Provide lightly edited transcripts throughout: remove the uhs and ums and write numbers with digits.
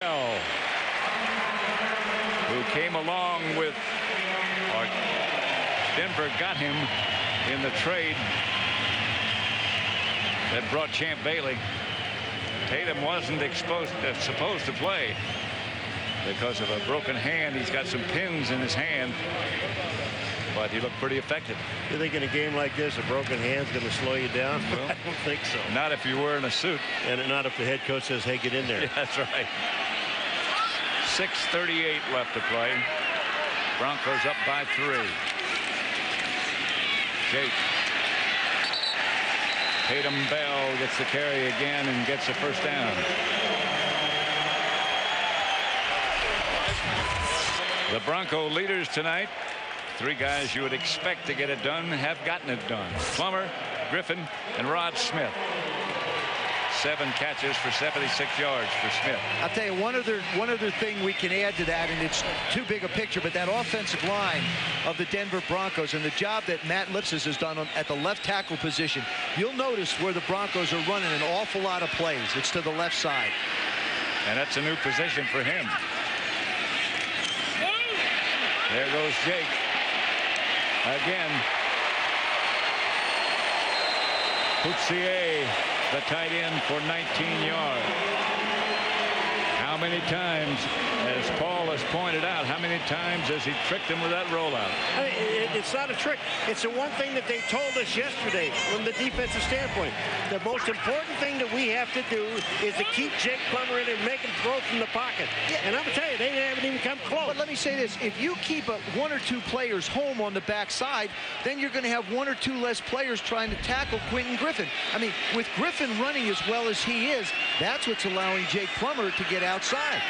who came along with, or Denver got him in the trade that brought Champ Bailey. Tatum wasn't supposed to play because of a broken hand. He's got some pins in his hand, but he looked pretty effective. You think in a game like this, a broken hand's going to slow you down? Well, I don't think so. Not if you're wearing a suit. And not if the head coach says, hey, get in there. Yeah, that's right. 6:38 left to play. Broncos up by 3. Jake. Tatum Bell gets the carry again and gets the first down. The Bronco leaders tonight, 3 guys you would expect to get it done, have gotten it done. Plummer, Griffin, and Rod Smith. 7 catches for 76 yards for Smith. I'll tell you one other thing we can add to that, and it's too big a picture, but that offensive line of the Denver Broncos and the job that Matt Lipsis has done at the left tackle position, you'll notice where the Broncos are running an awful lot of plays. It's to the left side. And that's a new position for him. There goes Jake. Again. Poutsier, the tight end, for 19 yards. How many times, as Paul has pointed out, how many times has he tricked him with that rollout? It's not a trick. It's the one thing that they told us yesterday from the defensive standpoint. The most important thing that we have to do is to keep Jake Plummer in and make him throw from the pocket. Yeah. And I'm going to tell you, they haven't even come close. But let me say this. If you keep 1 or 2 players home on the backside, then you're going to have 1 or 2 less players trying to tackle Quentin Griffin. I mean, with Griffin running as well as he is, that's what's allowing Jake Plummer to get outside.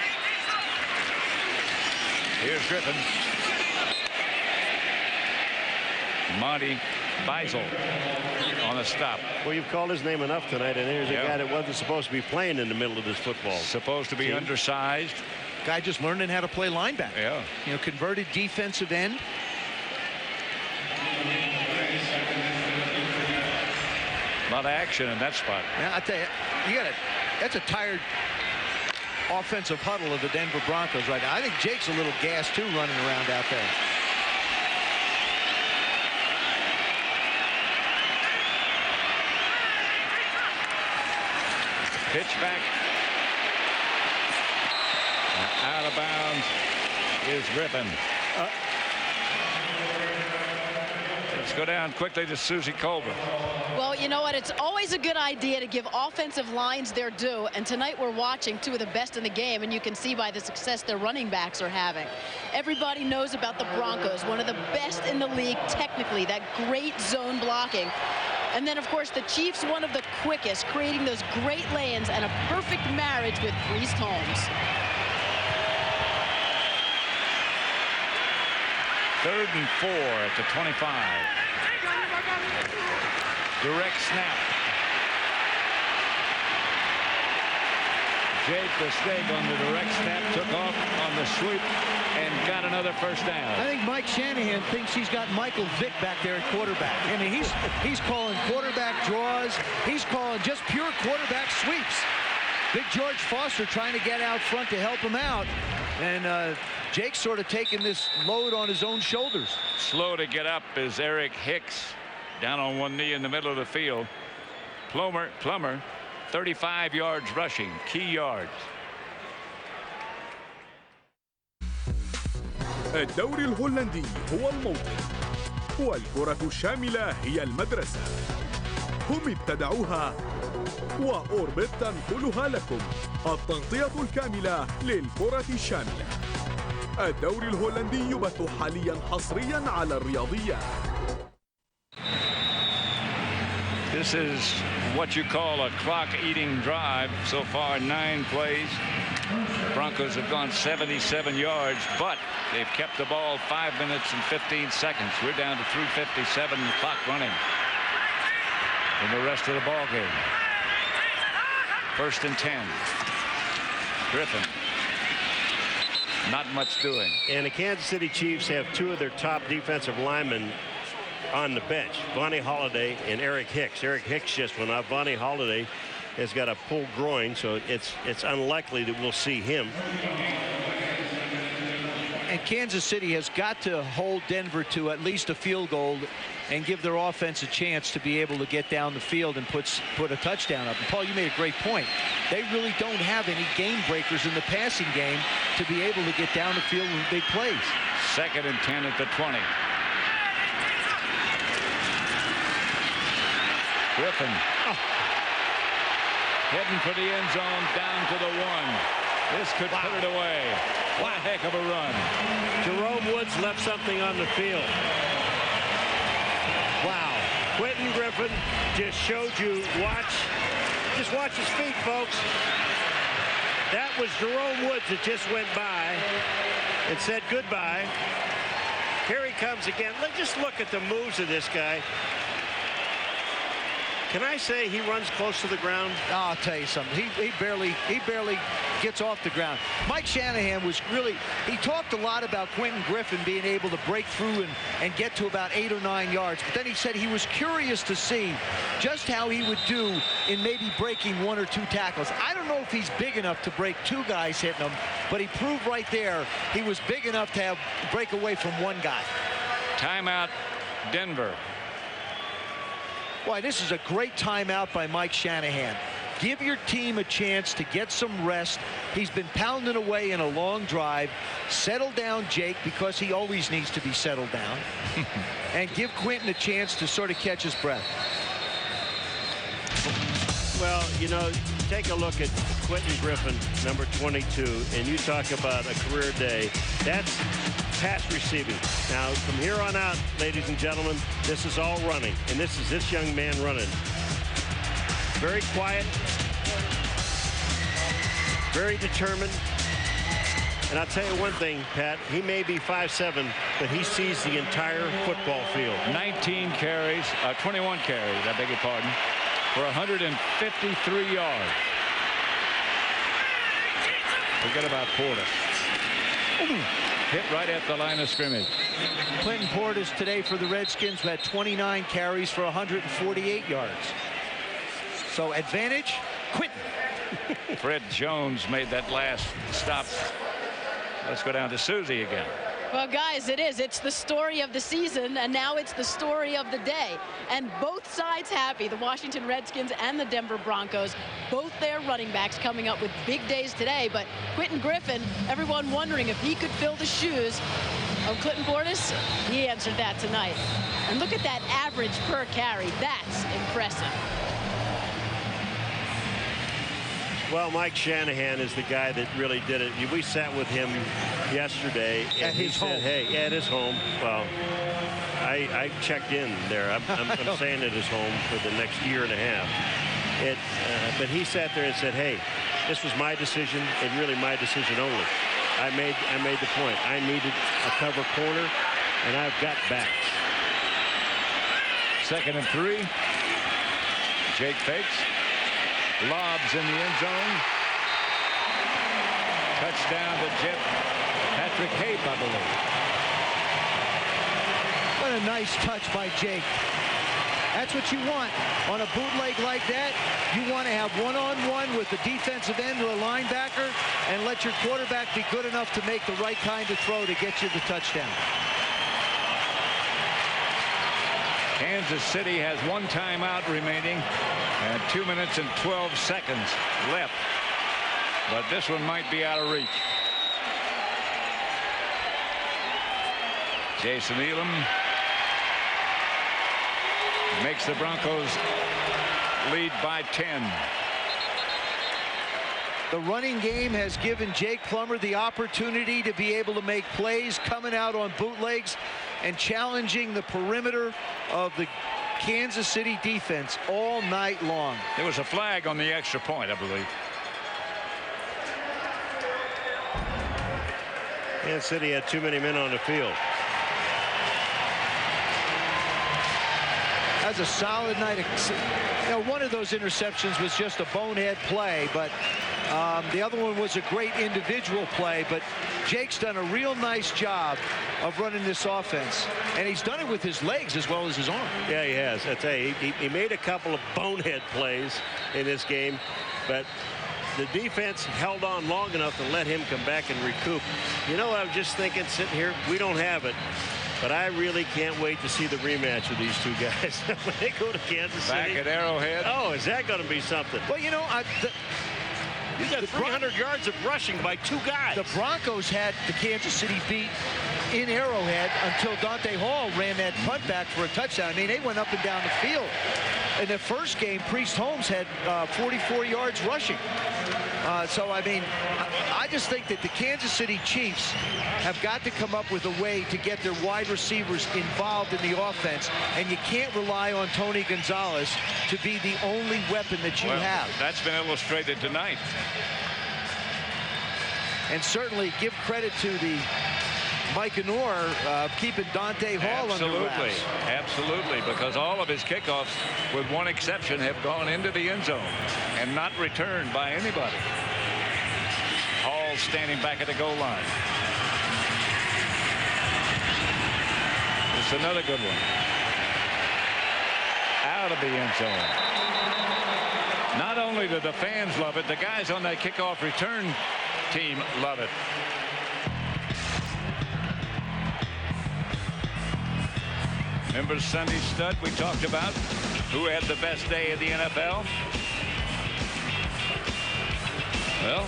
Here's Griffin. Monty Beisel on a stop. Well, you've called his name enough tonight, and there's a guy that wasn't supposed to be playing in the middle of this football. Supposed to be undersized. Guy just learning how to play linebacker. Yeah. You know, converted defensive end. A lot of action in that spot. Yeah, I tell you, that's a tired offensive huddle of the Denver Broncos right now. I think Jake's a little gassed too, running around out there. Pitch back. Out of bounds is Griffin. Let's go down quickly to Susie Colbert. Well, you know what? It's always a good idea to give offensive lines their due. And tonight we're watching 2 of the best in the game, and you can see by the success their running backs are having. Everybody knows about the Broncos, one of the best in the league technically, that great zone blocking. And then, of course, the Chiefs, one of the quickest, creating those great lay-ins and a perfect marriage with Priest Holmes. 3rd and 4 at the 25. Direct snap. Jake the Steak on the direct snap, took off on the sweep and got another first down. I think Mike Shanahan thinks he's got Michael Vick back there at quarterback. I mean, he's calling quarterback draws. He's calling just pure quarterback sweeps. Big George Foster trying to get out front to help him out. And Jake's sort of taking this load on his own shoulders. Slow to get up is Eric Hicks, down on one knee in the middle of the field. Plummer 35 yards rushing, key yards. الدوري الهولندي هو الموطن والكرة الشاملة هي المدرسة. هم ابتدعوها وأوربت تنقلها لكم، التغطية الكاملة للكرة الشاملة. الدوري الهولندي يبث حاليا حصريا على الرياضيات. This is what you call a clock-eating drive. So far, 9 plays. The Broncos have gone 77 yards, but they've kept the ball 5 minutes and 15 seconds. We're down to 3:57, the clock running in the rest of the ball game. 1st and 10. Griffin. Not much doing. And the Kansas City Chiefs have 2 of their top defensive linemen on the bench, Vonnie Holliday and Eric Hicks. Eric Hicks just went off. Vonnie Holliday has got a pulled groin, so it's unlikely that we'll see him. And Kansas City has got to hold Denver to at least a field goal and give their offense a chance to be able to get down the field and put a touchdown up. And Paul, you made a great point. They really don't have any game breakers in the passing game to be able to get down the field with big plays. 2nd and 10 at the 20. Griffin heading for the end zone, down to the 1. This could put it away. What a heck of a run. Jerome Woods left something on the field. Wow. Quentin Griffin just showed you. Just watch his feet, folks. That was Jerome Woods that just went by and said goodbye. Here he comes again. Let's just look at the moves of this guy. Can I say he runs close to the ground? I'll tell you something. He barely gets off the ground. Mike Shanahan was really, he talked a lot about Quentin Griffin being able to break through and get to about 8 or 9 yards. But then he said he was curious to see just how he would do in maybe breaking 1 or 2 tackles. I don't know if he's big enough to break 2 guys hitting him, but he proved right there he was big enough to break away from 1 guy. Timeout, Denver. Boy, this is a great timeout by Mike Shanahan. Give your team a chance to get some rest. He's been pounding away in a long drive. Settle down, Jake, because he always needs to be settled down. And give Quentin a chance to sort of catch his breath. Well, you know, take a look at Quentin Griffin, number 22, and you talk about a career day. That's pass receiving. Now, from here on out, ladies and gentlemen, this is all running, and this is this young man running. Very quiet, very determined. And I'll tell you one thing, Pat, he may be 5'7", but he sees the entire football field. 21 carries, I beg your pardon, for 153 yards. Forget about Porter. Hit right at the line of scrimmage. Clinton Portis today for the Redskins had 29 carries for 148 yards. So advantage, Quentin. Fred Jones made that last stop. Let's go down to Susie again. Well, guys, it is. It's the story of the season, and now it's the story of the day. And both sides happy, the Washington Redskins and the Denver Broncos, both their running backs coming up with big days today. But Quentin Griffin, everyone wondering if he could fill the shoes of Clinton Portis. He answered that tonight. And look at that average per carry. That's impressive. Well, Mike Shanahan is the guy that really did it. We sat with him yesterday, and he said, hey, at his home. Well, I checked in there. I'm saying at his home for the next year and a half. But he sat there and said, hey, this was my decision and really my decision only. I made the point. I needed a cover corner, and I've got backs. 2nd and 3. Jake fakes. Lobs in the end zone. Touchdown to Patrick Hape, I believe. What a nice touch by Jake. That's what you want on a bootleg like that. You want to have one-on-one with the defensive end or a linebacker and let your quarterback be good enough to make the right kind of throw to get you the touchdown. Kansas City has 1 timeout remaining and 2 minutes and 12 seconds left. But this one might be out of reach. Jason Elam makes the Broncos lead by 10. The running game has given Jake Plummer the opportunity to be able to make plays coming out on bootlegs and challenging the perimeter of the Kansas City defense all night long. There was a flag on the extra point, I believe. Kansas City had too many men on the field. That's a solid night. You know, one of those interceptions was just a bonehead play, but The other one was a great individual play, but Jake's done a real nice job of running this offense, and he's done it with his legs as well as his arm. Yeah, he has. I tell you, he made a couple of bonehead plays in this game, but the defense held on long enough to let him come back and recoup. You know, I was just thinking, sitting here, we don't have it, but I really can't wait to see the rematch with these two guys when they go to Kansas City. Back at Arrowhead. Oh, is that going to be something? Well, you know, You got 300 yards of rushing by two guys. the Broncos had the Kansas City beat in Arrowhead until Dante Hall ran that punt back for a touchdown. I mean, they went up and down the field. In the first game, Priest Holmes had 44 yards rushing. So, I mean, I just think that the Kansas City Chiefs have got to come up with a way to get their wide receivers involved in the offense, and you can't rely on Tony Gonzalez to be the only weapon that you have. That's been illustrated tonight. And certainly give credit to the Mike Anor keeping Dante Hall under wraps. Absolutely, because all of his kickoffs, with one exception, have gone into the end zone and not returned by anybody. Hall standing back at the goal line. It's another good one. Out of the end zone. Not only do the fans love it, the guys on that kickoff return team love it. Remember Sunday Stud we talked about, who had the best day of the NFL? Well,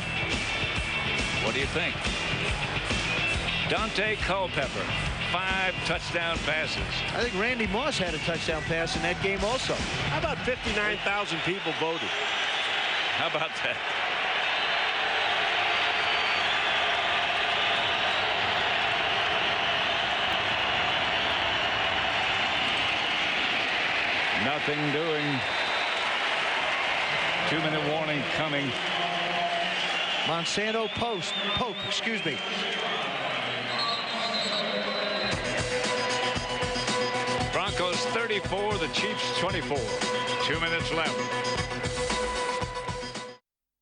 what do you think? Dante Culpepper, 5 touchdown passes. I think Randy Moss had a touchdown pass in that game also. How about 59,000 people voted? How about that? Nothing doing. 2-minute warning coming. Monsanto Pope, excuse me. Broncos 34, the Chiefs 24. 2 minutes left.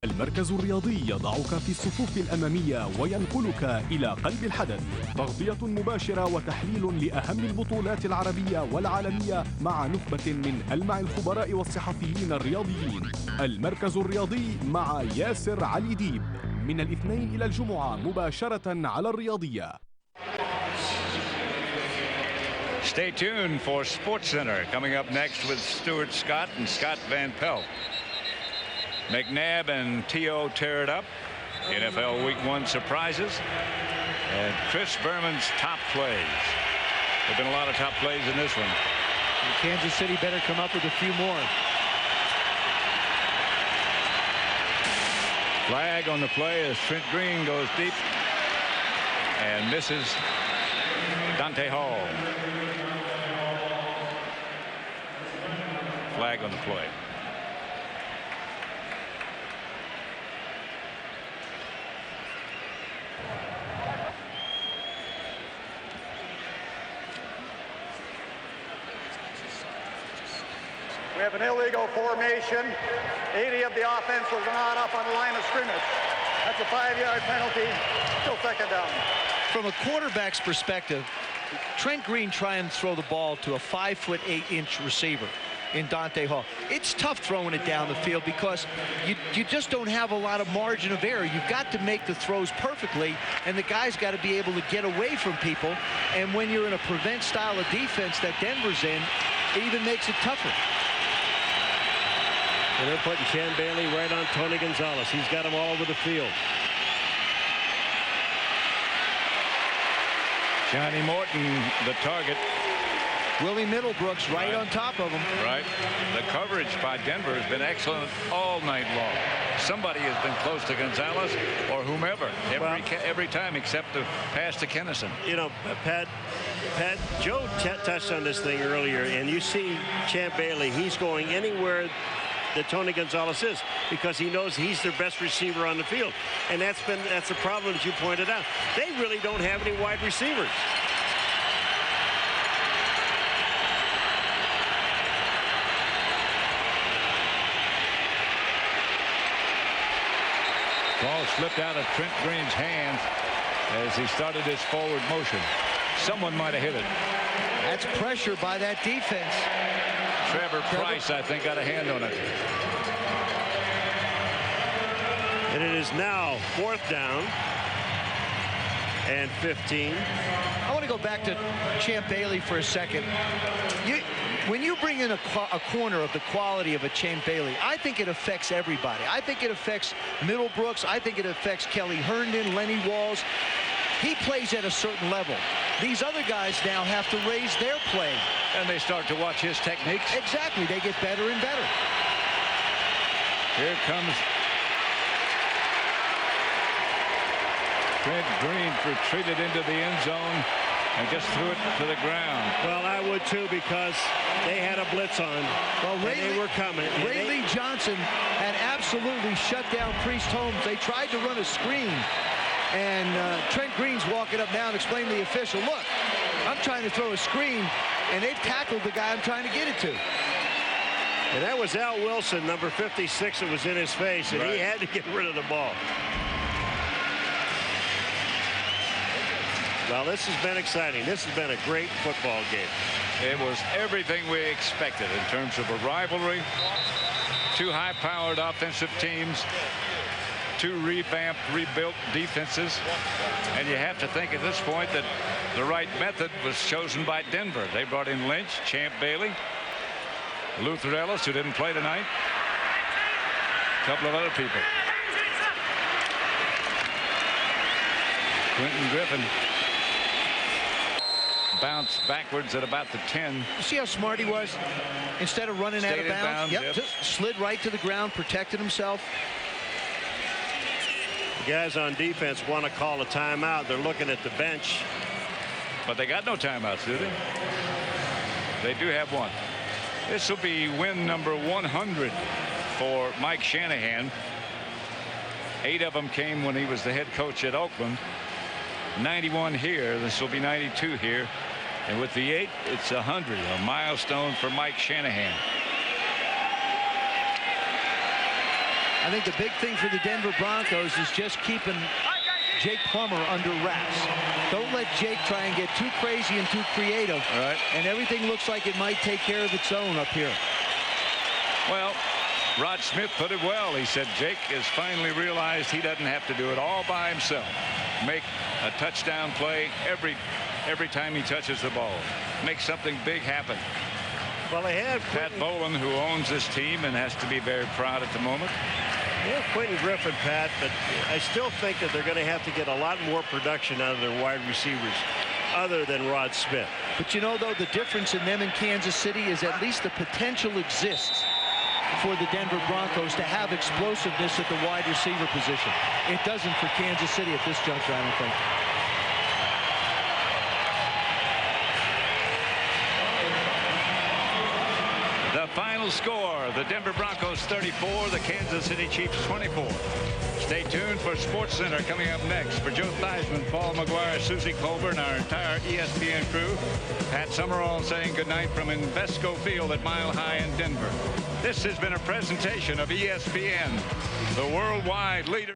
المركز الرياضي يضعك في الصفوف الأمامية وينقلك إلى قلب الحدث. تغطية مباشرة وتحليل لأهم البطولات العربية والعالمية مع نخبة من ألمع الخبراء والصحفيين الرياضيين. المركز الرياضي مع ياسر علي ديب من الاثنين إلى الجمعة مباشرة على الرياضية. Stay tuned for Sports Center coming up next with Stuart Scott and Scott Van Pelt. McNabb and T.O. tear it up. NFL Week 1 surprises. And Chris Berman's top plays. There have been a lot of top plays in this one. And Kansas City better come up with a few more. Flag on the play as Trent Green goes deep and misses Dante Hall. Flag on the play. We have an illegal formation. 80 of the offense was not up on the line of scrimmage. That's a 5-yard penalty. Still second down. From a quarterback's perspective, Trent Green trying to throw the ball to a 5'8" receiver in Dante Hall. It's tough throwing it down the field because you just don't have a lot of margin of error. You've got to make the throws perfectly, and the guy's got to be able to get away from people. And when you're in a prevent style of defense that Denver's in, it even makes it tougher. And they're putting Chan Bailey right on Tony Gonzalez. He's got him all over the field. Johnny Morton, the target. Willie Middlebrooks right on top of him. Right. The coverage by Denver has been excellent all night long. Somebody has been close to Gonzalez or whomever every time except the pass to Kennison. You know, Pat, Joe touched on this thing earlier, and you see Champ Bailey, he's going anywhere that Tony Gonzalez is because he knows he's their best receiver on the field. And that's the problem that you pointed out. They really don't have any wide receivers. slipped out of Trent Green's hands as he started his forward motion. Someone might have hit it. That's pressure by that defense. Trevor Price, I think, got a hand on it. And it is now 4th down and 15. I want to go back to Champ Bailey for a second. When you bring in a corner of the quality of a Champ Bailey, I think it affects everybody. I think it affects Middlebrooks. I think it affects Kelly Herndon, Lenny Walls. He plays at a certain level. These other guys now have to raise their play. And they start to watch his techniques. Exactly. They get better and better. Here comes Trent Green, retreated into the end zone and just threw it to the ground. Well, I would too, because they had a blitz on. Well, they were coming. Ray Lee Johnson had absolutely shut down Priest Holmes. They tried to run a screen. And Trent Green's walking up now and explaining to the official, look, I'm trying to throw a screen, and they've tackled the guy I'm trying to get it to. And that was Al Wilson, number 56, that was in his face, and he had to get rid of the ball. Well, this has been exciting. This has been a great football game. It was everything we expected in terms of a rivalry. Two high-powered offensive teams. Two revamped, rebuilt defenses. And you have to think at this point that the right method was chosen by Denver. They brought in Lynch, Champ Bailey, Luther Ellis, who didn't play tonight, a couple of other people. Quentin Griffin bounced backwards at about the 10. You see how smart he was? Instead of running out of bounds, just slid right to the ground, protected himself. The guys on defense want to call a timeout. They're looking at the bench. But they got no timeouts, do they? They do have one. This will be win number 100 for Mike Shanahan. 8 of them came when he was the head coach at Oakland. 91 here. This will be 92 here. And with the 8, it's 100, a milestone for Mike Shanahan. I think the big thing for the Denver Broncos is just keeping Jake Plummer under wraps. Don't let Jake try and get too crazy and too creative. Right. And everything looks like it might take care of its own up here. Well, Rod Smith put it well. He said Jake has finally realized he doesn't have to do it all by himself. Make a touchdown play every time he touches the ball. Make something big happen. Well, they have Pat Bowlen, who owns this team and has to be very proud at the moment. Yeah, Quentin Griffin, Pat, but I still think that they're going to have to get a lot more production out of their wide receivers other than Rod Smith. But you know, though, the difference in them in Kansas City is at least the potential exists for the Denver Broncos to have explosiveness at the wide receiver position. It doesn't for Kansas City at this juncture, I don't think. The final score, the Denver Broncos 34, the Kansas City Chiefs 24. Stay tuned for SportsCenter coming up next. For Joe Theismann, Paul McGuire, Susie Colbert, and our entire ESPN crew, Pat Summerall saying goodnight from Invesco Field at Mile High in Denver. This has been a presentation of ESPN, the worldwide leader.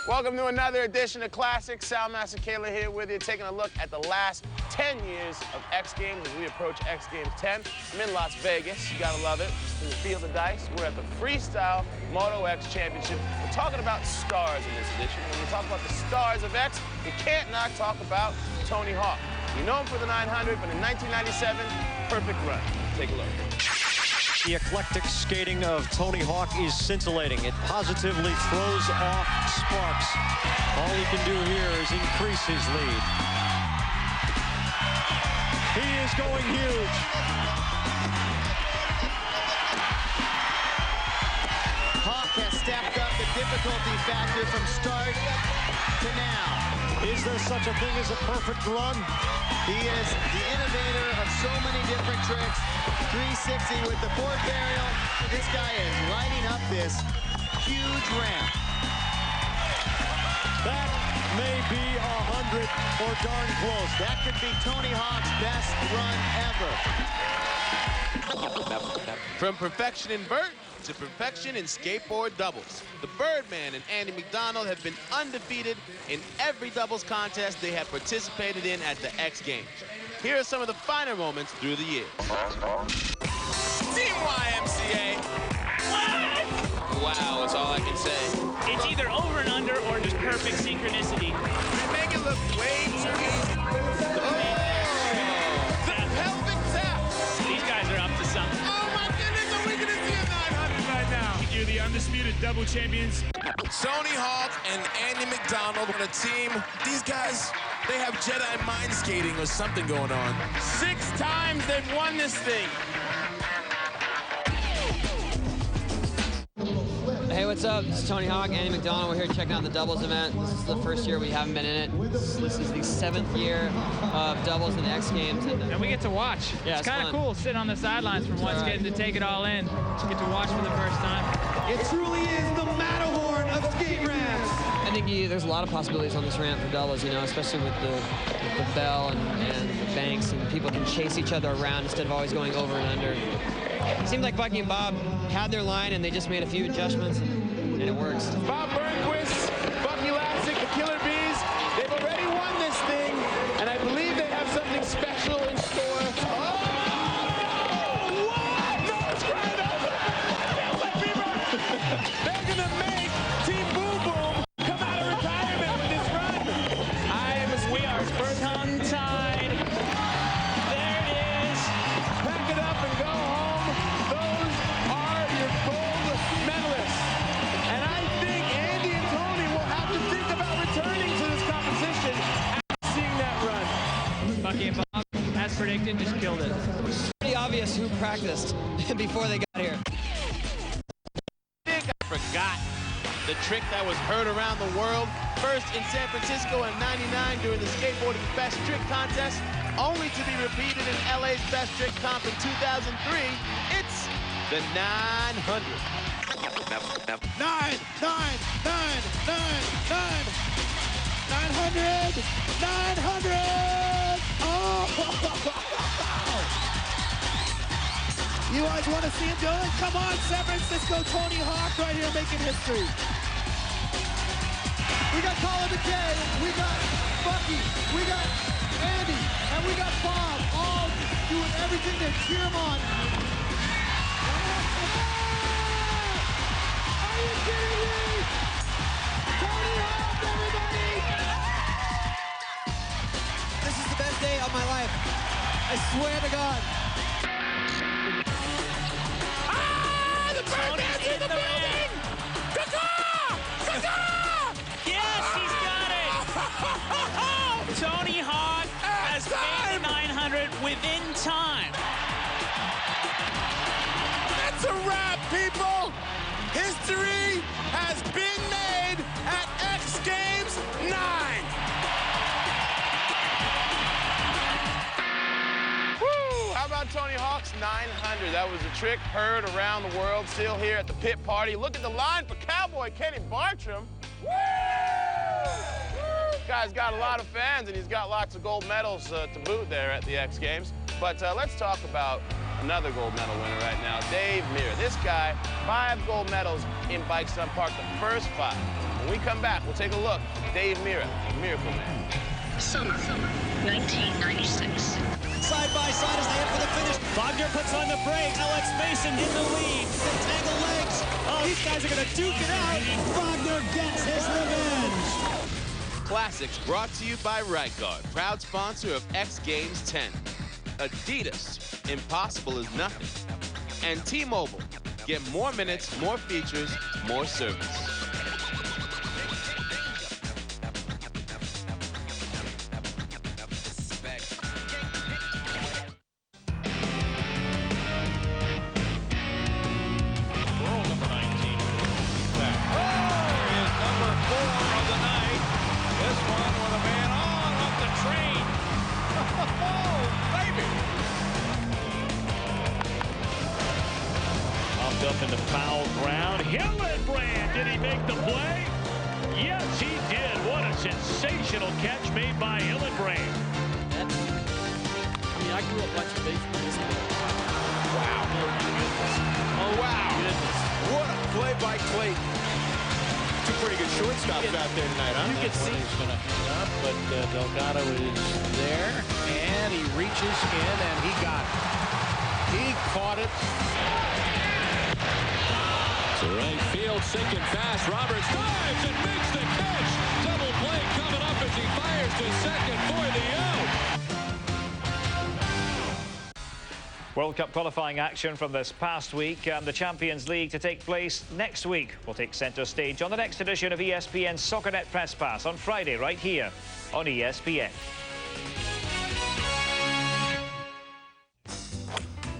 Welcome to another edition of Classic. Sal Masekela here with you, taking a look at the last 10 years of X Games as we approach X Games 10. I'm in Las Vegas. You gotta love it. In the field of dice, we're at the Freestyle Moto X Championship. We're talking about stars in this edition. When we talk about the stars of X, we can't not talk about Tony Hawk. You know him for the 900, but in 1997, perfect run. Take a look. The eclectic skating of Tony Hawk is scintillating. It positively throws off sparks. All he can do here is increase his lead. He is going huge. Hawk has stepped up the difficulty factor from start to now. Is there such a thing as a perfect run? He is the innovator of so many different tricks. 360 with the board burial. This guy is lighting up this huge ramp. That may be 100 or darn close. That could be Tony Hawk's best run ever. From perfection in vert to perfection in skateboard doubles, the Birdman and Andy McDonald have been undefeated in every doubles contest they have participated in at the X Games. Here are some of the finer moments through the years. Team YMCA. What? Wow, that's all I can say. It's either over and under or just perfect synchronicity. They make it look way too easy. The pelvic tap. These guys are up to something. Oh my goodness, are we gonna see a 900 right now? You're the undisputed double champions. Tony Hawk and Andy McDonald on a team. These guys, they have Jedi mind skating or something going on. 6 times they've won this thing. Hey, what's up? This is Tony Hawk, Andy McDonald. We're here checking out the doubles event. This is the first year we haven't been in it. This is the 7th year of doubles in the X Games. And we get to watch. Yeah, it's kind of cool sitting on the sidelines for once, getting to take it all in. Get to watch for the first time. It truly is the Matterhorn of skate ramps. I think there's a lot of possibilities on this ramp for doubles, you know, especially with the bell and the banks, and people can chase each other around instead of always going over and under. It seemed like Bucky and Bob had their line, and they just made a few adjustments, and it works. Bob Burnquist, Bucky Lasik, the Killer Bees, they've already won this thing, and I believe they have something special in store. Oh! What? No, it's right over! They're gonna make Team Boom Boom come out of retirement with this run. We are tongue-tied. There it is. Pack it up and go home. Those are your gold medalists. And I think Andy and Tony will have to think about returning to this competition after seeing that run. Bucky and Bob, as predicted, just killed it. It's pretty obvious who practiced before they got here. I think I forgot the trick that was heard around the world. First in San Francisco in '99 during the skateboarding best trick contest, only to be repeated in LA's best trick comp in 2003. It's the 900. 900! 900! Oh! You guys want to see him do it? Come on, San Francisco, Tony Hawk right here making history. We got Colin McKay, we got Bucky, we got Andy, and we got Bob, all doing everything to cheer him on. Are you kidding me? Tony Hawk, everybody! This is the best day of my life. I swear to God. Ah! The Birdman's in the building! Yes, he's got it! Tony Hawk has made the 900 within time. That's a wrap, people! History has been made at X Games 9! Woo! How about Tony Hawk's 900? That was a trick heard around the world, still here at the pit party. Look at the line for Cowboy Kenny Bartram. Woo! Guy's got a lot of fans, and he's got lots of gold medals to boot there at the X Games. But let's talk about another gold medal winner right now, Dave Mirra. This guy, 5 gold medals in Bike Stunt Park, the first 5. When we come back, we'll take a look. Dave Mirra, Miracle Man. Summer 1996. Side by side as they head for the finish. Wagner puts on the brakes. Alex Mason in the lead. They tangle legs. Oh, these guys are going to duke it out. Wagner gets his revenge. Classics brought to you by Right Guard, proud sponsor of X Games 10. Adidas, impossible is nothing. And T-Mobile, get more minutes, more features, more service. Up in the foul ground. Hillenbrand, did he make the play? Yes, he did. What a sensational catch made by Hillenbrand. I mean, I grew up watching baseball. Wow. Oh, wow. Goodness. What a play by Clayton. Two pretty good shortstops out there tonight, huh? You can see he's going to hang up, but Delgado is there, and he reaches in, and he got it. He caught it. To right field, sinking fast. Roberts dives and makes the catch. Double play coming up as he fires to second for the out. World Cup qualifying action from this past week and the Champions League to take place next week. We'll take centre stage on the next edition of ESPN's SoccerNet Press Pass on Friday right here on ESPN.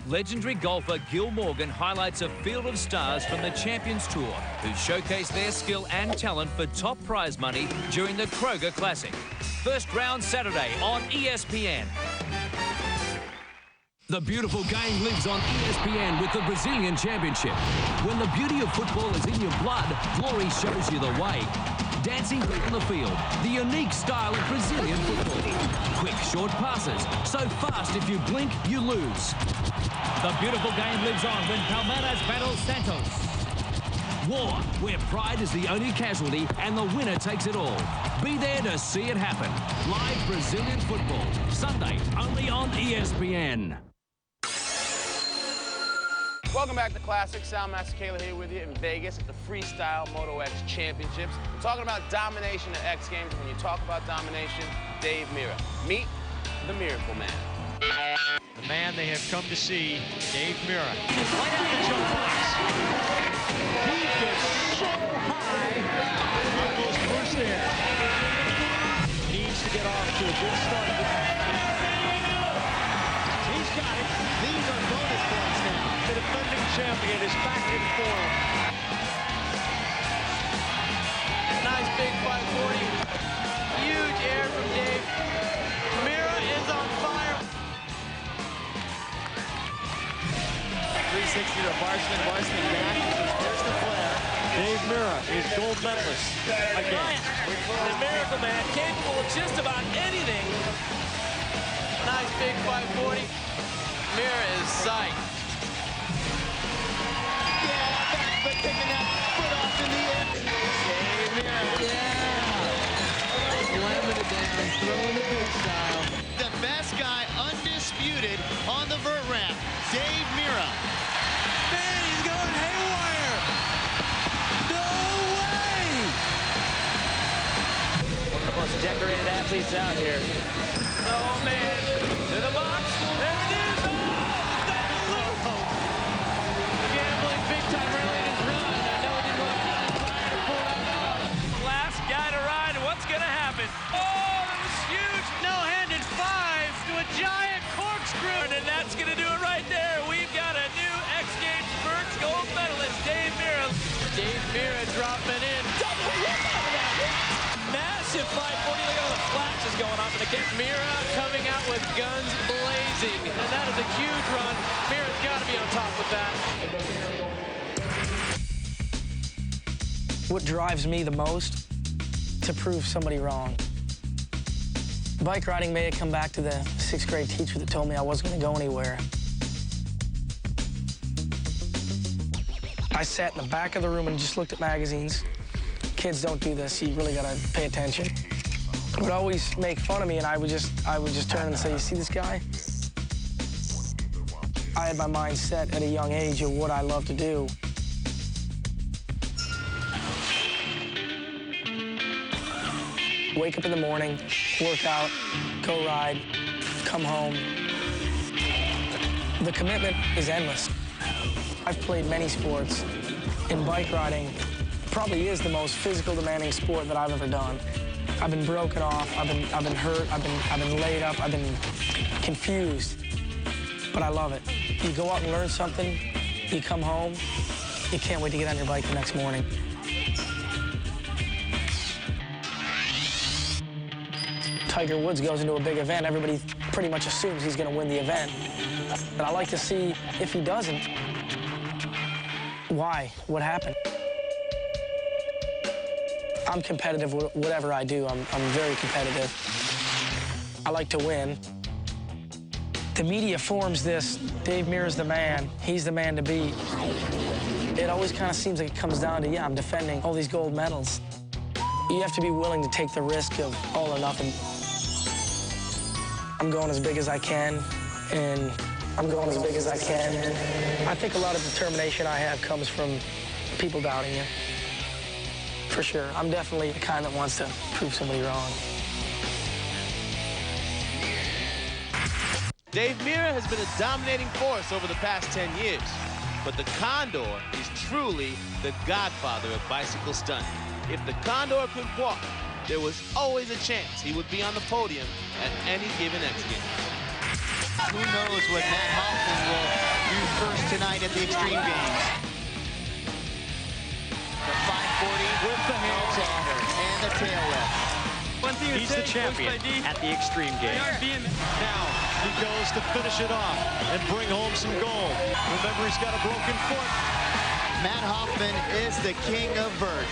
Legendary golfer Gil Morgan highlights a field of stars from the Champions Tour who showcase their skill and talent for top prize money during the Kroger Classic. First round Saturday on ESPN. The beautiful game lives on ESPN with the Brazilian Championship. When the beauty of football is in your blood, Glory shows you the way. Dancing on the field, the unique style of Brazilian football. Quick, short passes, so fast if you blink, you lose. The beautiful game lives on when Palmeiras battles Santos. War, where pride is the only casualty and the winner takes it all. Be there to see it happen. Live Brazilian football, Sunday, only on ESPN. Welcome back to Classic. Sal Masakela here with you in Vegas at the Freestyle Moto X Championships. We're talking about domination at X Games. When you talk about domination, Dave Mirra. Meet the Miracle Man. The man they have come to see, Dave Mirra. Right out the jump box. He gets so high on those first air. Needs to get off to a good start. He's got it. These are bonus points now. The defending champion is back in form. Nice big 540. Huge air from Dave. Mirra is on fire. 360 to Varsman. Varsman back. There's the flare. Dave Mirra is gold medalist again. The Miracle Man, capable of just about anything. Nice big 540. Mirra is psyched. But taking that foot off in the air. Dave Mirra. Yeah. Slamming it down, throwing the big style. The best guy undisputed on the vert ramp, Dave Mirra. Man, he's going haywire. No way. One of the most decorated athletes out here. Oh, man. To the box. There it is. Oh, gambling big time early in his run. I know he didn't want to last guy to ride. What's going to happen? Oh, that was huge. No-handed five to a giant corkscrew. And that's going to do it right there. We've got a new X Games Vert gold medalist, Dave Mirra. Dave Mirra dropping in. Double whip out of that. Massive 540. Look at all the flashes going off in the kick. Mirra coming out with guns blazing. And that is a huge run. Mirra's got to be on top with that. What drives me the most? To prove somebody wrong. Bike riding made it come back to the 6th grade teacher that told me I wasn't going to go anywhere. I sat in the back of the room and just looked at magazines. Kids don't do this. You really got to pay attention. They would always make fun of me, and I would just turn and say, "You see this guy?" I had my mind set at a young age of what I love to do. Wake up in the morning, work out, go ride, come home. The commitment is endless. I've played many sports, and bike riding probably is the most physical demanding sport that I've ever done. I've been broken off, I've been hurt, I've been laid up, I've been confused, but I love it. You go out and learn something, you come home, you can't wait to get on your bike the next morning. Tiger Woods goes into a big event, everybody pretty much assumes he's going to win the event. But I like to see if he doesn't, why? What happened? I'm competitive with whatever I do. I'm very competitive. I like to win. The media forms this, Dave Mirra's the man, he's the man to beat. It always kind of seems like it comes down to, yeah, I'm defending all these gold medals. You have to be willing to take the risk of all or nothing. I'm going as big as I can, and I'm going as big as I can. I think a lot of determination I have comes from people doubting you. For sure. I'm definitely the kind that wants to prove somebody wrong. Dave Mirra has been a dominating force over the past 10 years, but the Condor is truly the godfather of bicycle stunting. If the Condor could walk, there was always a chance he would be on the podium at any given X Games. Who knows what Matt Hoffman will do first tonight at the Extreme Games. The 540 with the hands off and the tail lift. He's the champion at the Extreme Games. Now he goes to finish it off and bring home some gold. Remember, he's got a broken foot. Matt Hoffman is the king of vert.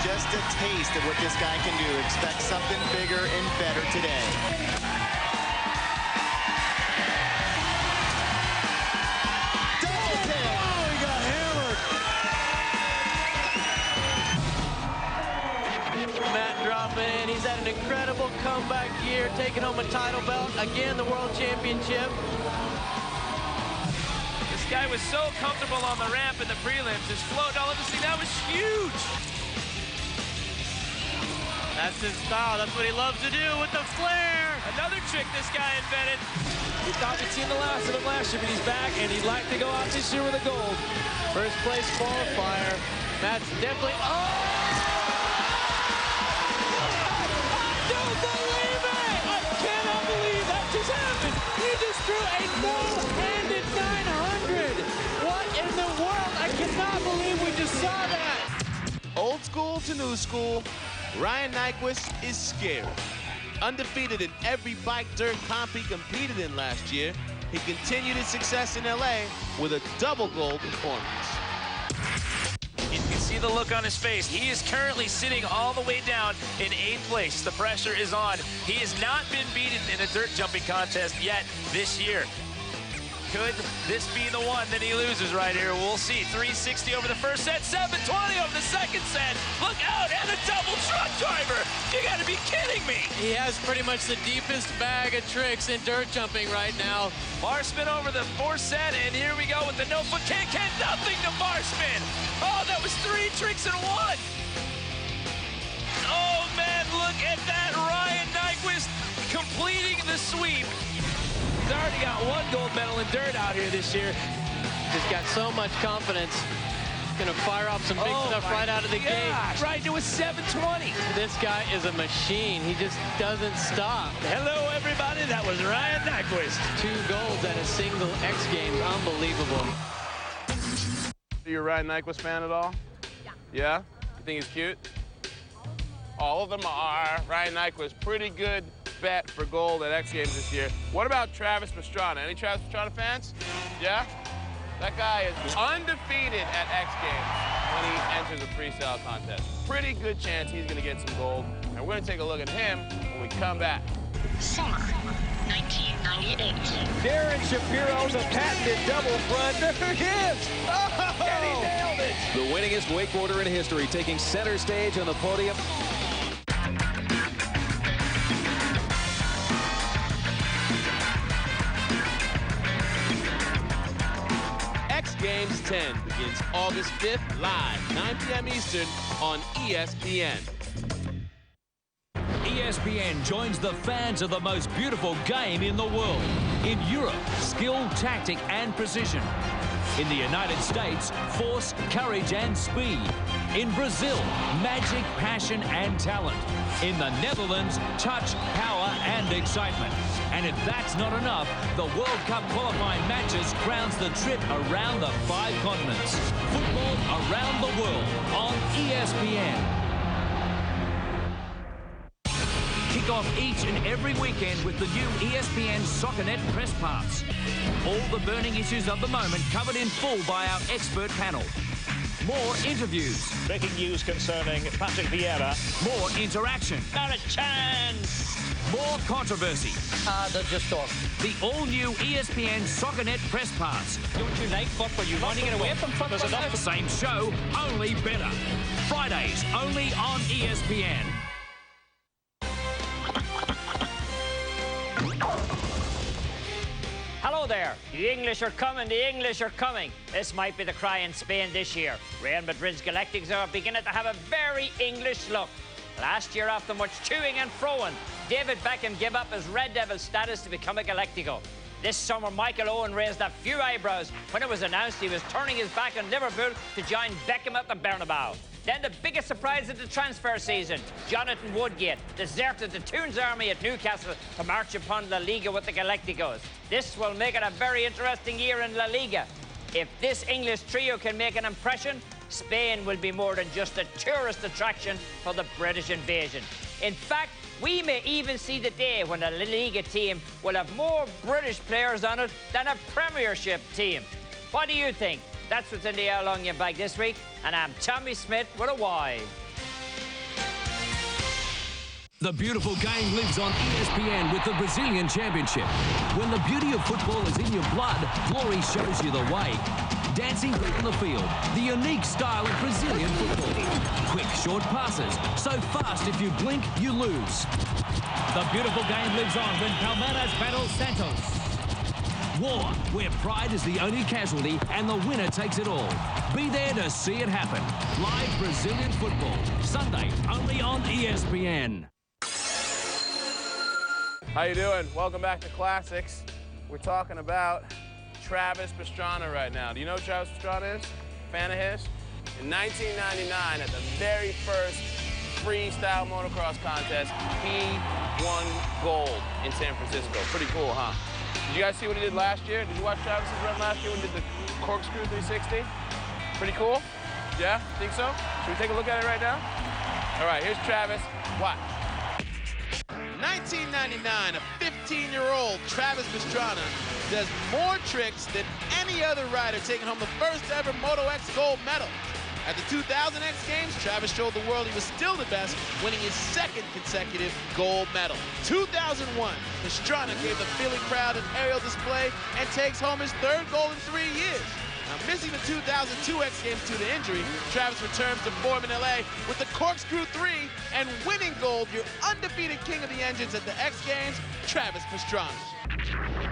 Just a taste of what this guy can do. Expect something bigger and better today. Double tail. Oh, he got hammered. Matt dropping in. He's had an incredible comeback year, taking home a title belt. Again, the World Championship. This guy was so comfortable on the ramp in the prelims. His float, all of this thing, that was huge. That's his style. That's what he loves to do with the flare. Another trick this guy invented. We thought we'd seen the last of him last year, but he's back, and he'd like to go out this year with a gold. First place qualifier. Matt's definitely... Oh! I don't believe it! I cannot believe that just happened. He just threw a no-handed 900. What in the world? I cannot believe we just saw that. Old school to new school, Ryan Nyquist is scary. Undefeated in every bike dirt comp he competed in last year, he continued his success in LA with a double gold performance. You can see the look on his face. He is currently sitting all the way down in 8th place. The pressure is on. He has not been beaten in a dirt jumping contest yet this year. Could this be the one that he loses right here? We'll see. 360 over the first set, 720 over the second set. Look out, and a double truck driver. You gotta be kidding me. He has pretty much the deepest bag of tricks in dirt jumping right now. Bar spin over the fourth set, and here we go with the no foot kick and nothing to bar spin. Oh, that was 3 tricks in 1. Oh man, look at that. Ryan Nyquist completing the sweep. He's already got 1 gold medal in dirt out here this year. Just got so much confidence. Gonna fire off some big stuff right out of the gate. Right into a 720. This guy is a machine. He just doesn't stop. Hello, everybody. That was Ryan Nyquist. 2 golds at a single X Games. Unbelievable. Are you a Ryan Nyquist fan at all? Yeah. Yeah? You think he's cute? All of them are. Ryan Nyquist, pretty good bet for gold at X Games this year. What about Travis Pastrana? Any Travis Pastrana fans? Yeah? That guy is undefeated at X Games when he enters a freestyle contest. Pretty good chance he's gonna get some gold. And we're gonna take a look at him when we come back. Summer 1998. Darren Shapiro, the patented double front. There he is! Oh! And he nailed it! The winningest wakeboarder in history, taking center stage on the podium. X Games 10 begins August 5th, live, 9 p.m. Eastern on ESPN. ESPN joins the fans of the most beautiful game in the world. In Europe, skill, tactic, and precision. In the United States, force, courage, and speed. In Brazil, magic, passion, and talent. In the Netherlands, touch, power, and excitement. And if that's not enough, the World Cup qualifying matches crowns the trip around the 5 continents. Football around the world on ESPN. Kick off each and every weekend with the new ESPN SoccerNet Press Pass. All the burning issues of the moment covered in full by our expert panel. More interviews. Breaking news concerning Patrick Vieira. More interaction. Not a chance. More controversy. That's just talk. The all-new ESPN SoccerNet Press Pass. Don't you like football? You want to get away from football? There's enough. Same show, only better. Fridays, only on ESPN. Hello there. The English are coming. The English are coming. This might be the cry in Spain this year. Real Madrid's Galactics are beginning to have a very English look. Last year, after much chewing and froing, David Beckham gave up his Red Devil status to become a Galactico. This summer, Michael Owen raised a few eyebrows when it was announced he was turning his back on Liverpool to join Beckham at the Bernabeu. Then the biggest surprise of the transfer season, Jonathan Woodgate deserted the Toons Army at Newcastle to march upon La Liga with the Galacticos. This will make it a very interesting year in La Liga. If this English trio can make an impression, Spain will be more than just a tourist attraction for the British invasion. In fact, we may even see the day when a La Liga team will have more British players on it than a Premiership team. What do you think? That's what's in the All Onion bag this week, and I'm Tommy Smith with a Y. The beautiful game lives on ESPN with the Brazilian Championship. When the beauty of football is in your blood, Glory shows you the way. Dancing on the field, the unique style of Brazilian football. Quick, short passes, so fast if you blink, you lose. The beautiful game lives on when Palmeiras battles Santos. War, where pride is the only casualty and the winner takes it all. Be there to see it happen. Live Brazilian football, Sunday, only on ESPN. How you doing? Welcome back to Classics. We're talking about Travis Pastrana right now. Do you know who Travis Pastrana is? Fan of his? In 1999, at the very first freestyle motocross contest, he won gold in San Francisco. Pretty cool, huh? Did you guys see what he did last year? Did you watch Travis's run last year when he did the corkscrew 360? Pretty cool? Yeah? Think so? Should we take a look at it right now? All right, here's Travis. Watch. 1999, a 15-year-old Travis Pastrana does more tricks than any other rider, taking home the first ever Moto X gold medal. At the 2000 X Games, Travis showed the world he was still the best, winning his second consecutive gold medal. 2001, Pastrana gave the Philly crowd an aerial display and takes home his third gold in 3 years. Now, missing the 2002 X Games due to injury, Travis returns to form in LA with the Corkscrew 3 and winning gold, your undefeated king of the engines at the X Games, Travis Pastrana.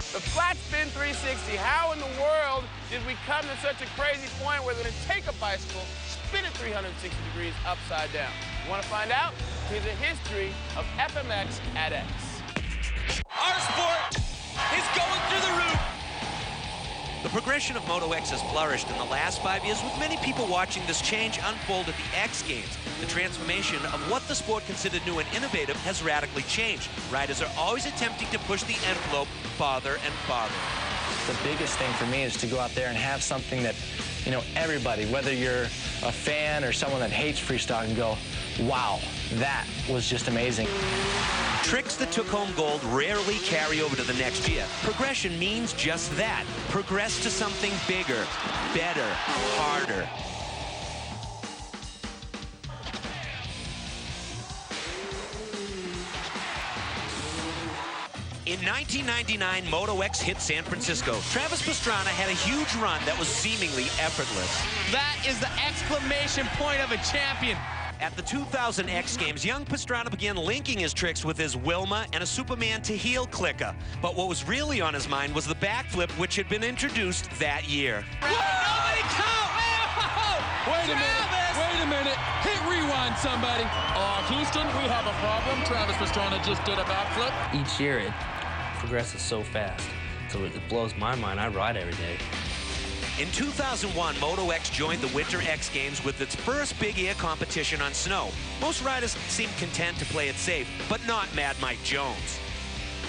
The flat spin 360, how in the world did we come to such a crazy point where we're gonna take a bicycle, spin it 360 degrees upside down? You wanna find out? Here's a history of FMX at X. Our sport is going through the roof. The progression of Moto X has flourished in the last 5 years, with many people watching this change unfold at the X Games. The transformation of what the sport considered new and innovative has radically changed. Riders are always attempting to push the envelope farther and farther. The biggest thing for me is to go out there and have something that, you know, everybody, whether you're a fan or someone that hates freestyle, can go, wow, that was just amazing. Tricks that took home gold rarely carry over to the next year. Progression means just that. Progress to something bigger, better, harder. In 1999, Moto X hit San Francisco. Travis Pastrana had a huge run that was seemingly effortless. That is the exclamation point of a champion. At the 2000 X Games, young Pastrana began linking his tricks with his Wilma and a Superman to heel clicker. But what was really on his mind was the backflip, which had been introduced that year. Nobody count! Wait a minute. Hit rewind, somebody. Houston, we have a problem. Travis Pastrana just did a backflip. Each year, it progresses so fast. So it blows my mind. I ride every day. In 2001, Moto X joined the Winter X Games with its first big air competition on snow. Most riders seemed content to play it safe, but not Mad Mike Jones.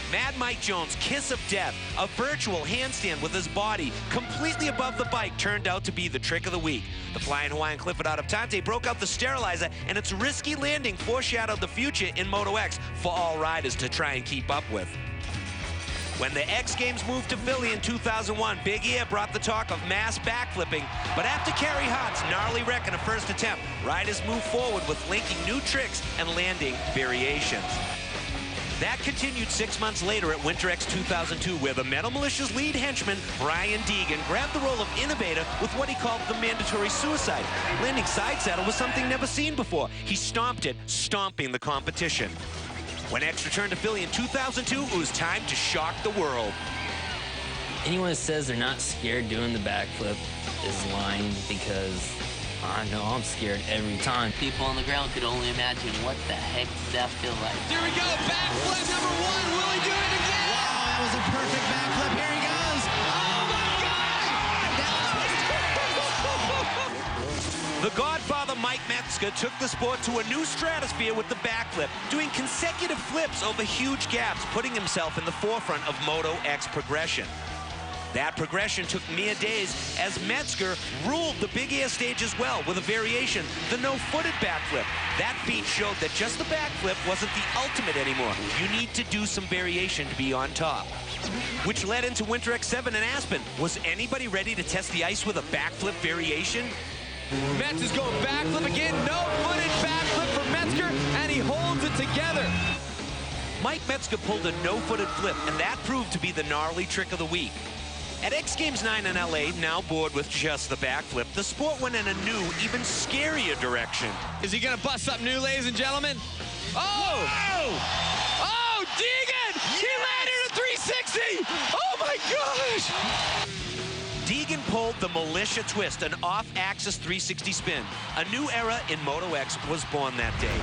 Mad Mike Jones' kiss of death, a virtual handstand with his body completely above the bike, turned out to be the trick of the week. The Flying Hawaiian Clifford Adaptante broke out the sterilizer, and its risky landing foreshadowed the future in Moto X for all riders to try and keep up with. When the X Games moved to Philly in 2001, Big Ear brought the talk of mass backflipping, but after Kerry Hart's gnarly wreck in a first attempt, riders moved forward with linking new tricks and landing variations. That continued 6 months later at Winter X 2002, where the Metal Militia's lead henchman, Brian Deegan, grabbed the role of innovator with what he called the mandatory suicide. Landing side saddle was something never seen before. He stomped it, stomping the competition. When X returned to Philly in 2002, it was time to shock the world. Anyone that says they're not scared doing the backflip is lying, because I know I'm scared every time. People on the ground could only imagine what the heck does that feel like. Here we go, backflip number one. Will he do it again? Wow, that was a perfect backflip. Here he goes. Oh my God! The Godfather Mike Metzger took the sport to a new stratosphere with the backflip, doing consecutive flips over huge gaps, putting himself in the forefront of Moto X progression. That progression took mere days as Metzger ruled the big air stage as well with a variation, the no-footed backflip. That feat showed that just the backflip wasn't the ultimate anymore. You need to do some variation to be on top. Which led into Winter X7 in Aspen. Was anybody ready to test the ice with a backflip variation? Metz is going backflip again. No-footed backflip for Metzger, and he holds it together. Mike Metzger pulled a no-footed flip, and that proved to be the gnarly trick of the week. At X Games 9 in LA, now bored with just the backflip, the sport went in a new, even scarier direction. Is he gonna bust something new, ladies and gentlemen? Oh! Whoa! Oh, Deegan! Yes! He landed a 360! Oh my gosh! Deegan pulled the Militia Twist, an off-axis 360 spin. A new era in Moto X was born that day.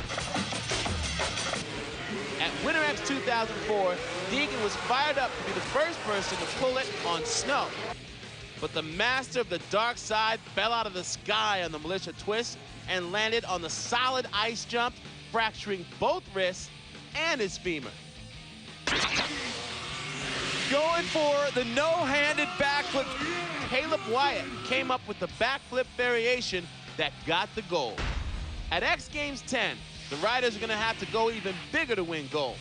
At Winter X 2004, Deegan was fired up to be the first person to pull it on snow. But the master of the dark side fell out of the sky on the Militia Twist and landed on the solid ice jump, fracturing both wrists and his femur. Going for the no-handed backflip. Caleb Wyatt came up with the backflip variation that got the gold. At X Games 10, the riders are going to have to go even bigger to win gold.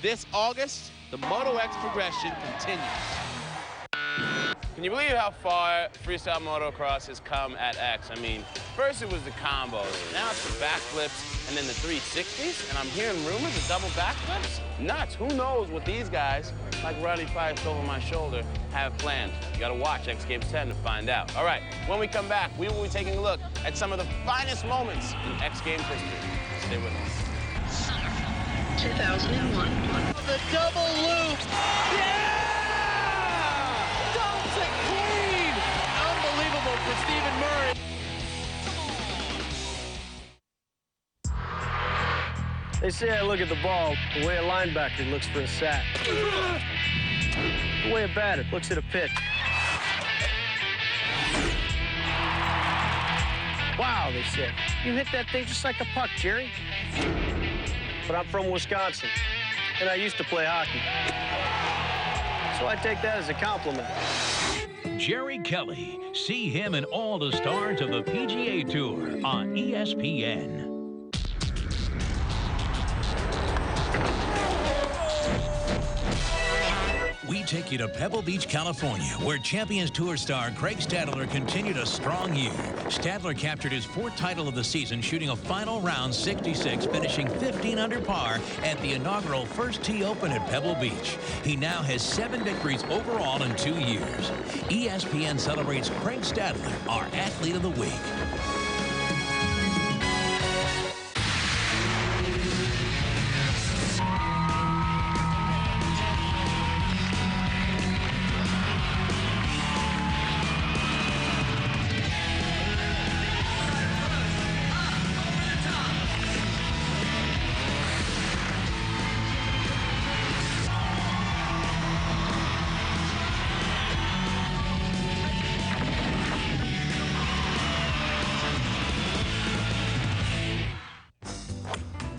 This August, the Moto X progression continues. Can you believe how far freestyle motocross has come at X? I mean, first it was the combos, now it's the backflips, and then the 360s, and I'm hearing rumors of double backflips? Nuts. Who knows what these guys, like Roddy Fife over my shoulder, have planned. You gotta watch X Games 10 to find out. All right, when we come back, we will be taking a look at some of the finest moments in X Games history. Stay with us. 2001. The double loop. Yeah! Dumps it clean. Unbelievable for Stephen Murray. They say I look at the ball the way a linebacker looks for a sack. The way a batter looks at a pitch. Wow, they said. You hit that thing just like a puck, Jerry. But I'm from Wisconsin, and I used to play hockey. So I take that as a compliment. Jerry Kelly. See him and all the stars of the PGA Tour on ESPN. We take you to Pebble Beach, California, where Champions Tour star Craig Stadler continued a strong year. Stadler captured his fourth title of the season, shooting a final round 66, finishing 15 under par at the inaugural First Tee Open at Pebble Beach. He now has 7 victories overall in 2 years. ESPN celebrates Craig Stadler, our Athlete of the Week.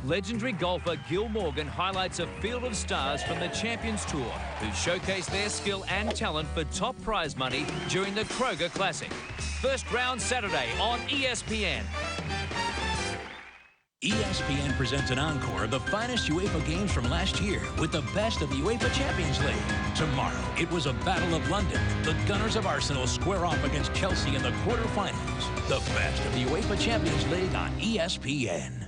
Legendary golfer Gil Morgan highlights a field of stars from the Champions Tour who showcased their skill and talent for top prize money during the Kroger Classic. First round Saturday on ESPN. ESPN presents an encore of the finest UEFA games from last year with the best of the UEFA Champions League. Tomorrow, it was a battle of London. The Gunners of Arsenal square off against Chelsea in the quarterfinals. The best of the UEFA Champions League on ESPN.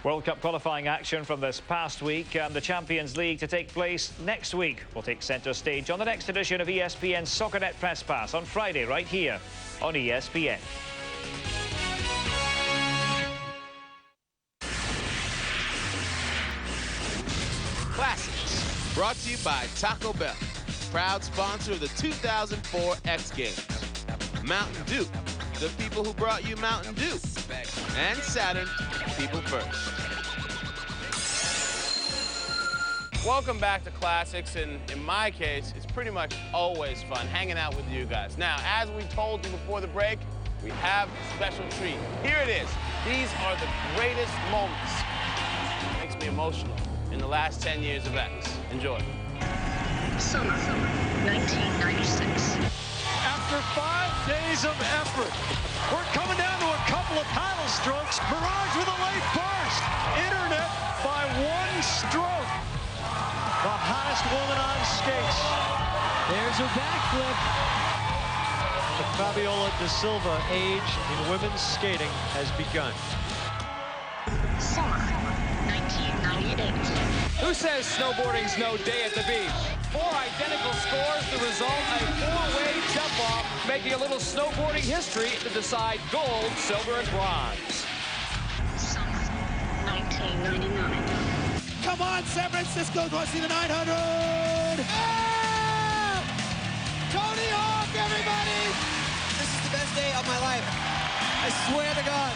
World Cup qualifying action from this past week and the Champions League to take place next week will take centre stage on the next edition of ESPN's SoccerNet Press Pass on Friday right here on ESPN. Classics, brought to you by Taco Bell, proud sponsor of the 2004 X Games. Mountain Dew, the people who brought you Mountain Dew. And Saturn, people first. Welcome back to Classics, and in my case, it's pretty much always fun hanging out with you guys. Now, as we told you before the break, we have a special treat. Here it is. These are the greatest moments. It makes me emotional in the last 10 years of X. Enjoy. Summer, 1996. After 5 days of effort, we're coming down to a couple of paddle strokes. Mirage with a late burst. Internet by 1 stroke. The hottest woman on skates. There's her backflip. The Fabiola da Silva age in women's skating has begun. Summer, 1998. Who says snowboarding's no day at the beach? 4 identical scores, the result a 4-way jump-off, making a little snowboarding history to decide gold, silver, and bronze. Summer, 1999. Come on, San Francisco, do I see the 900? Oh! Tony Hawk, everybody! This is the best day of my life. I swear to God.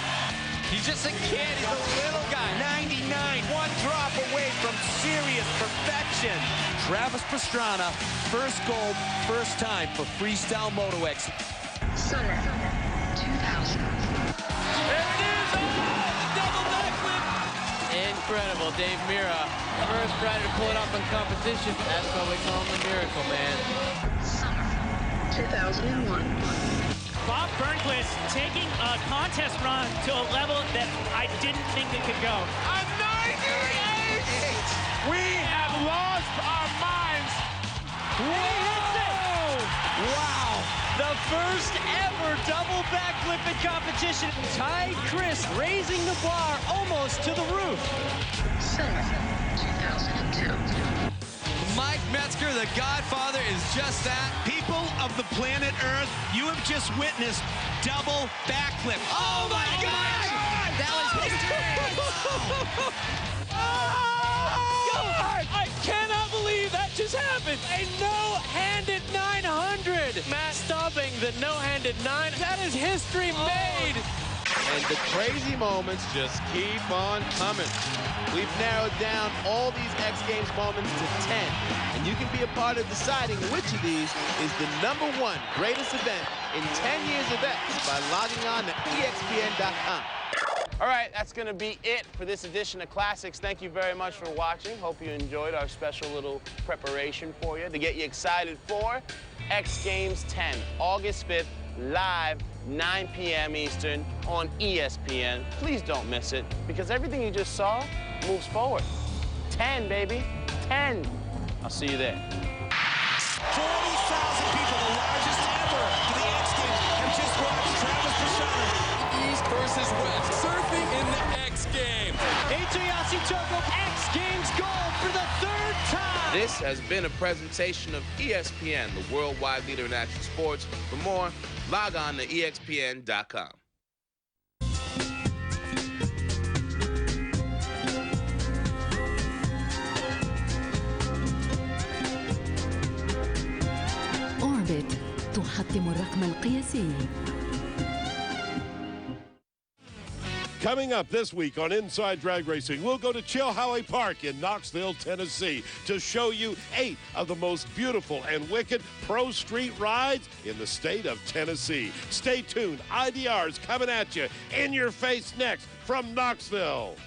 He's just a kid, he's a little guy. 99, 1 drop away from serious perfection. Travis Pastrana, first gold, first time for Freestyle Moto-X. Summer, 2000. There it is! Oh, double backflip! Incredible, Dave Mira. First rider to pull it off in competition. That's why we call him the Miracle Man. Summer, 2001. Bob Burnquist taking a contest run to a level that I didn't think it could go. A 98! We have lost our minds. And he hits it! Wow! The first ever double backflip in competition. Ty Chris raising the bar almost to the roof. Summer, 2002. Mike Metzger, the Godfather, is just that. People of the planet Earth, you have just witnessed double backflip. Oh my God! That was history! I cannot believe that just happened. A no-handed 900. Matt stopping the no-handed 9. That is history made. And the crazy moments just keep on coming. We've narrowed down all these X Games moments to 10. And you can be a part of deciding which of these is the #1 greatest event in 10 years of X by logging on to ESPN.com. All right, that's going to be it for this edition of Classics. Thank you very much for watching. Hope you enjoyed our special little preparation for you to get you excited for X Games 10, August 5th, live, 9 p.m. Eastern on ESPN. Please don't miss it, because everything you just saw moves forward. 10, baby, 10. I'll see you there. 40,000 people, the largest ever to the X Games, have just watched Travis Pastrana. East versus West, surfing in the X Games. Itoyasi Toko X Games gold for the 3rd time. This has been a presentation of ESPN, the worldwide leader in action sports. For more, log on to ESPN.com. Orbit تحطم الرقم القياسي. Coming up this week on Inside Drag Racing, we'll go to Chilhowie Park in Knoxville, Tennessee to show you 8 of the most beautiful and wicked pro street rides in the state of Tennessee. Stay tuned. IDR's coming at you in your face next from Knoxville.